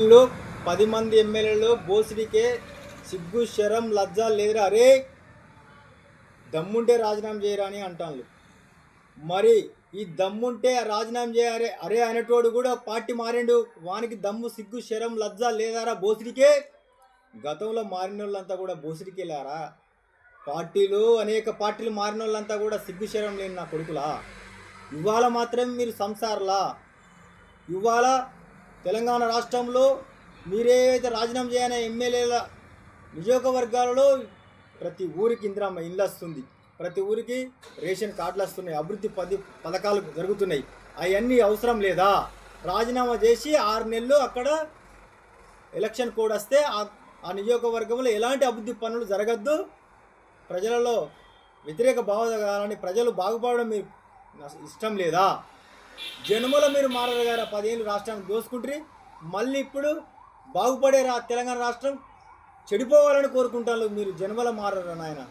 లో 10 మంది ఎమ్మెల్యేలు బోసిడికే సిగ్గు శరం లజ్జ లేదురా అరే దమ్ముంటే రాజీనామా చేయరా అని అంటాను. మరి ఈ దమ్ముంటే రాజీనామా చేయాలి అరే అనేటోడు కూడా పార్టీ మారిండు. వానికి దమ్ము సిగ్గు శరం లజ్జ లేదారా బోసిడికే? గతంలో మారిన వాళ్ళంతా కూడా బోసిడికి వెళ్ళారా? అనేక పార్టీలు మారిన వాళ్ళంతా కూడా సిగ్గు శరం లేని నా కొడుకులా? ఇవాళ మాత్రం మీరు సంసారులా? ఇవాళ తెలంగాణ రాష్ట్రంలో మీరేదైతే రాజీనామా చేయని ఎమ్మెల్యేల నియోజకవర్గాలలో ప్రతి ఊరికి ఇందిరమ్మ ఇల్లు వస్తుంది, ప్రతి ఊరికి రేషన్ కార్డులు వస్తున్నాయి, అభివృద్ధి పథకాలు జరుగుతున్నాయి. అవన్నీ అవసరం లేదా? రాజీనామా చేసి 6 నెలలు అక్కడ ఎలక్షన్ కోడ్ వస్తే ఆ నియోజకవర్గంలో ఎలాంటి అభివృద్ధి పనులు జరగద్దు, ప్రజలలో వ్యతిరేక భావన ప్రజలు బాగుపడడం మీకు ఇష్టం లేదా? జన్మలో మీరు మారరు గారు 10 ఏళ్ళు రాష్ట్రాన్ని దోసుకుంటారు. మళ్ళీ ఇప్పుడు బాగుపడే తెలంగాణ రాష్ట్రం చెడిపోవాలని కోరుకుంటారు. మీరు జన్మలో మారరు నాయన.